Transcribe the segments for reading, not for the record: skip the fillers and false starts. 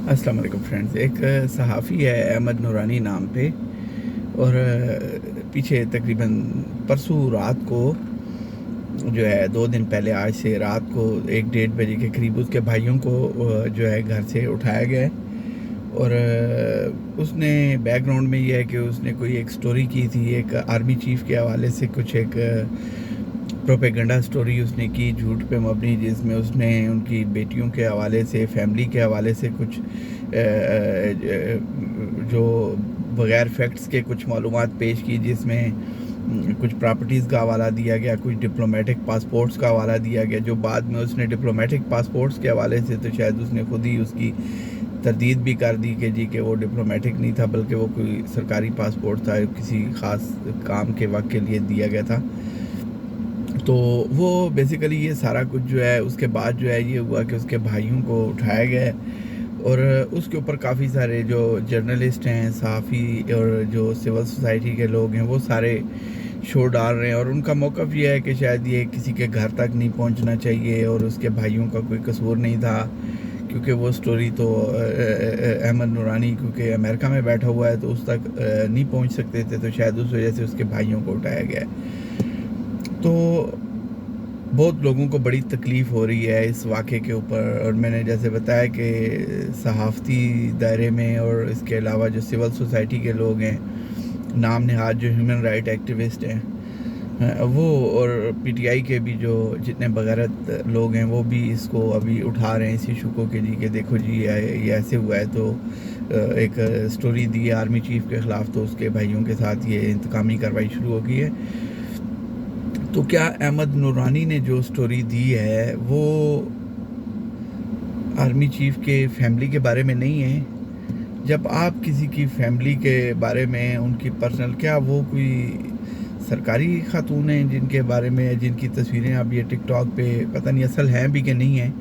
अस्सलाम वालेकुम फ्रेंड्स। एक सहाफ़ी है अहमद नूरानी नाम पे, और पीछे तकरीबन परसों रात को जो है 2 दिन पहले आज से रात को 1-1:30 बजे के करीब उसके भाइयों को जो है घर से उठाया गया है। और उसने बैकग्राउंड में ये है कि उसने कोई एक स्टोरी की थी, एक आर्मी चीफ़ के हवाले से कुछ एक प्रोपेगेंडा स्टोरी उसने की झूठ पे मबनी, जिसमें उसने उनकी बेटियों के हवाले से, फैमिली के हवाले से कुछ जो बगैर फैक्ट्स के कुछ मालूमात पेश की, जिसमें कुछ प्रॉपर्टीज़ का हवाला दिया गया, कुछ डिप्लोमेटिक पासपोर्ट्स का हवाला दिया गया, जो बाद में उसने डिप्लोमेटिक पासपोर्ट्स के हवाले से तो शायद उसने खुद ही उसकी तरदीद भी कर दी कि जी कि वो डिप्लोमेटिक नहीं था, बल्कि वो कोई सरकारी पासपोर्ट था, किसी ख़ास काम के वक्त के लिए दिया गया था। तो वो बेसिकली ये सारा कुछ जो है, उसके बाद जो है ये हुआ कि उसके भाइयों को उठाया गया है, और उसके ऊपर काफ़ी सारे जो जर्नलिस्ट हैं, सहाफ़ी और जो सिविल सोसाइटी के लोग हैं, वो सारे शो डाल रहे हैं। और उनका मौक़िफ़ ये है कि शायद ये किसी के घर तक नहीं पहुंचना चाहिए, और उसके भाइयों का कोई कसूर नहीं था, क्योंकि वो स्टोरी तो अहमद नूरानी क्योंकि अमेरिका में बैठा हुआ है तो उस तक नहीं पहुंच सकते थे, तो शायद उस वजह से उसके भाइयों को उठाया गया है। तो बहुत लोगों को बड़ी तकलीफ़ हो रही है इस वाक़े के ऊपर, और मैंने जैसे बताया कि सहाफ़ती दायरे में और इसके अलावा जो सिविल सोसाइटी के लोग हैं, नाम नहाद जो ह्यूमन राइट एक्टिविस्ट हैं, वो और पीटीआई के भी जो जितने बगैरत लोग हैं, वो भी इसको अभी उठा रहे हैं इस इशू को कि जी कि देखो जी ये ऐसे हुआ है। तो एक स्टोरी दी है आर्मी चीफ़ के ख़िलाफ़, तो उसके भाइयों के साथ ये इंतकामी कार्रवाई शुरू हो गई है। तो क्या अहमद नूरानी ने जो स्टोरी दी है वो आर्मी चीफ़ के फैमिली के बारे में नहीं है? जब आप किसी की फैमिली के बारे में, उनकी पर्सनल, क्या वो कोई सरकारी खातून हैं जिनके बारे में, जिनकी तस्वीरें अब ये टिकटॉक पे पता नहीं असल हैं भी कि नहीं हैं,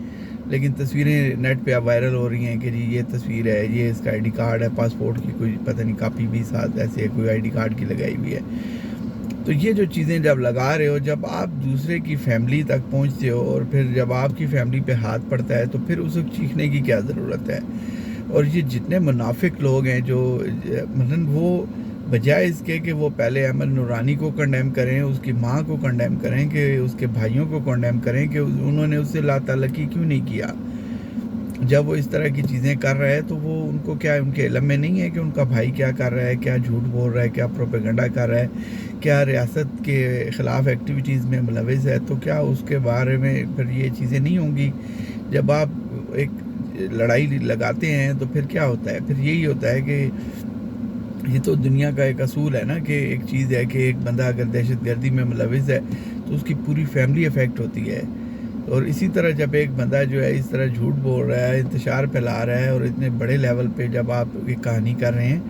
लेकिन तस्वीरें नेट पे अब वायरल हो रही हैं कि जी ये तस्वीर है, ये इसका आईडी कार्ड है, पासपोर्ट की कोई पता नहीं कापी भी साथ ऐसे कोई आईडी कार्ड की लगाई हुई है। तो ये जो चीज़ें जब लगा रहे हो, जब आप दूसरे की फैमिली तक पहुंचते हो, और फिर जब आपकी फैमिली पे हाथ पड़ता है, तो फिर उसे चीखने की क्या ज़रूरत है? और ये जितने मुनाफिक लोग हैं जो मतलब वो बजाय इसके कि वो पहले अहमद नूरानी को कंडेम करें, उसकी माँ को कंडेम करें, कि उसके भाइयों को कंडेम करें कि उन्होंने उससे ला ताल्लुकी क्यों नहीं किया। जब वो इस तरह की चीज़ें कर रहा है तो वो उनको क्या उनके इल्म में नहीं है कि उनका भाई क्या कर रहा है, क्या झूठ बोल रहा है, क्या प्रोपेगेंडा कर रहा है, क्या रियासत के ख़िलाफ़ एक्टिविटीज़ में मुलविस है, तो क्या उसके बारे में फिर ये चीज़ें नहीं होंगी? जब आप एक लड़ाई लगाते हैं तो फिर क्या होता है? फिर यही होता है कि ये तो दुनिया का एक असूल है ना, कि एक चीज़ है कि एक बंदा अगर दहशतगर्दी में मुलविस है तो उसकी पूरी फैमिली अफेक्ट होती है। और इसी तरह जब एक बंदा जो है इस तरह झूठ बोल रहा है, इंतशार फैला रहा है, और इतने बड़े लेवल पे जब आप ये कहानी कर रहे हैं,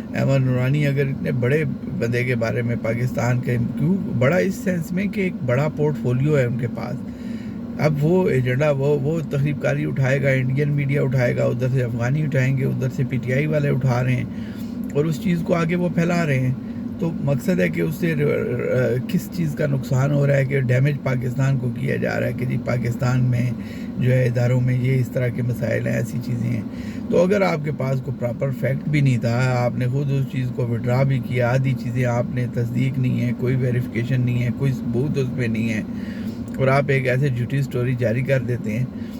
अहमद नूरानी अगर इतने बड़े बंदे के बारे में, पाकिस्तान के, क्यों बड़ा इस सेंस में कि एक बड़ा पोर्टफोलियो है उनके पास। अब वो एजेंडा वो तहरीबकारी उठाएगा, इंडियन मीडिया उठाएगा, उधर से अफ़गानी उठाएंगे, उधर से पीटीआई वाले उठा रहे हैं, और उस चीज़ को आगे वो फैला रहे हैं। तो मकसद है कि उससे किस चीज़ का नुकसान हो रहा है, कि डैमेज पाकिस्तान को किया जा रहा है, कि जी पाकिस्तान में जो है इदारों में ये इस तरह के मसाइल हैं, ऐसी चीज़ें हैं। तो अगर आपके पास कोई प्रॉपर फैक्ट भी नहीं था, आपने खुद उस चीज़ को विड्रा भी किया, आधी चीज़ें आपने तस्दीक नहीं है, कोई वेरिफिकेशन नहीं है, कोई सबूत उसमें नहीं है, और आप एक ऐसे झूठी स्टोरी जारी कर देते हैं,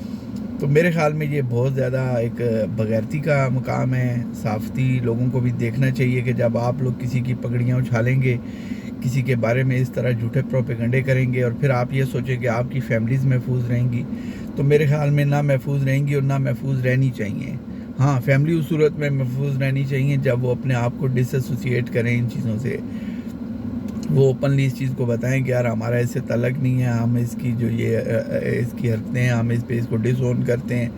तो मेरे ख़्याल में ये बहुत ज़्यादा एक बग़ैरती का मुकाम है। साफ़ती लोगों को भी देखना चाहिए कि जब आप लोग किसी की पगड़ियाँ उछालेंगे, किसी के बारे में इस तरह झूठे प्रोपेगेंडे करेंगे, और फिर आप ये सोचें कि आपकी फैमिलीज़ महफूज रहेंगी, तो मेरे ख़्याल में ना महफूज रहेंगी और ना महफूज रहनी चाहिए। हाँ, फैमिली उस सूरत में महफूज रहनी चाहिए जब वो अपने आप को डिसएसोसिएट करें इन चीज़ों से, वो ओपनली इस चीज़ को बताएं कि यार हमारा इससे तल्लक नहीं है, हम इसकी जो ये इसकी हरकतें हैं, हम इस पे इसको डिसओन करते हैं,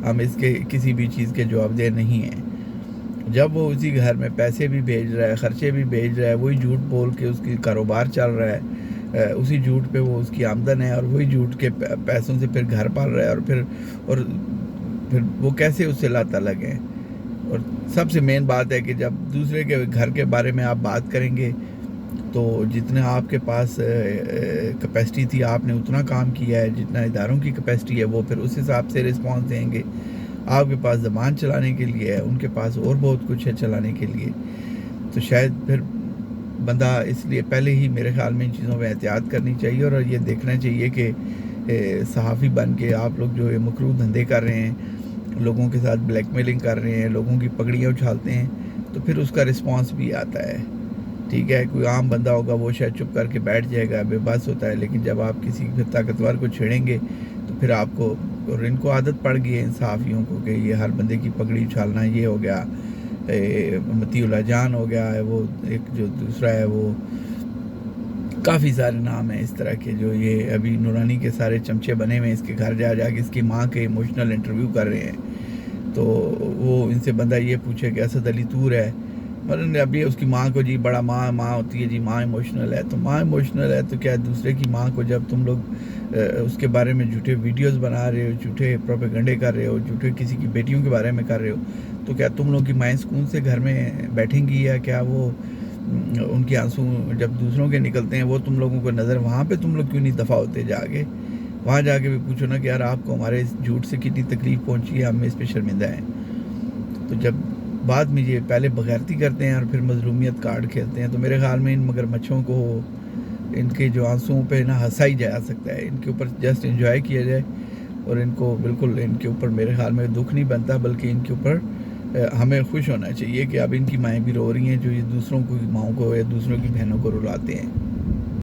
हम इसके किसी भी चीज़ के जवाबदेह नहीं हैं। जब वो उसी घर में पैसे भी भेज रहा है, ख़र्चे भी भेज रहा है, वही झूठ बोल के उसकी कारोबार चल रहा है, उसी झूठ पे वो उसकी आमदन है, और वही झूठ के पैसों से फिर घर पाल रहा है, और फिर वो कैसे उससे ला ताल्लुक है। और सबसे मेन बात है कि जब दूसरे के घर के बारे में आप बात करेंगे, तो जितना आपके पास कैपेसिटी थी आपने उतना काम किया है, जितना इदारों की कैपेसिटी है वो फिर उस हिसाब से रिस्पॉन्स देंगे। آپ کے پاس زبان چلانے کے لیے ہے، ان کے پاس اور بہت کچھ ہے چلانے کے لیے، تو شاید پھر بندہ اس لیے پہلے ہی میرے خیال میں ان چیزوں پہ احتیاط کرنی چاہیے، اور یہ دیکھنا چاہیے کہ صحافی بن کے آپ لوگ جو یہ مکروہ دھندے کر رہے ہیں، لوگوں کے ساتھ بلیک میلنگ کر رہے ہیں، لوگوں کی پگڑیاں اچھالتے ہیں، تو پھر اس کا رسپانس بھی آتا ہے. ٹھیک ہے، کوئی عام بندہ ہوگا وہ شاید چپ کر کے بیٹھ جائے گا، بے بس ہوتا ہے، لیکن جب آپ کسی طاقتور کو چھیڑیں گے تو پھر آپ کو، اور ان کو عادت پڑ گئی ہے ان صحافیوں کو کہ یہ ہر بندے کی پگڑی اچھالنا. یہ ہو گیا متی اللہ جان، ہو گیا ہے وہ ایک جو دوسرا ہے، وہ کافی سارے نام ہیں اس طرح کے جو یہ ابھی نورانی کے سارے چمچے بنے ہوئے ہیں، اس کے گھر جا جا کے اس کی ماں کے ایموشنل انٹرویو کر رہے ہیں. تو وہ ان سے بندہ یہ پوچھے کہ اسد علی طور ہے، مطلب ابھی اس کی ماں کو جی بڑا ماں ہوتی ہے جی، ماں ایموشنل ہے، تو ماں ایموشنل ہے تو کیا دوسرے کی ماں کو جب تم لوگ اس کے بارے میں جھوٹے ویڈیوز بنا رہے ہو، جھوٹے پروپیگنڈے کر رہے ہو، جھوٹے کسی کی بیٹیوں کے بارے میں کر رہے ہو، تو کیا تم لوگ کی مائیں سکون سے گھر میں بیٹھیں گی، یا کیا وہ ان کے آنسو جب دوسروں کے نکلتے ہیں وہ تم لوگوں کو نظر، وہاں پہ تم لوگ کیوں نہیں دفع ہوتے؟ جا کے وہاں جا کے بھی پوچھو نا کہ یار آپ کو ہمارے اس جھوٹ سے کتنی تکلیف پہنچی ہے، ہم اس پہ شرمندہ ہیں. تو جب بعد میں یہ پہلے بغیرتی کرتے ہیں اور پھر مظلومیت کارڈ کھیلتے ہیں، تو میرے خیال میں ان مگر مچھوں کو ان کے جو آنسوؤں پہ نہ ہنسا ہی جا سکتا ہے، ان کے اوپر جسٹ انجوائے کیا جائے، اور ان کو بالکل ان کے اوپر میرے خیال میں دکھ نہیں بنتا، بلکہ ان کے اوپر ہمیں خوش ہونا چاہیے کہ اب ان کی مائیں بھی رو رہی ہیں جو یہ دوسروں کی ماؤں کو یا دوسروں کی بہنوں کو رلاتے ہیں.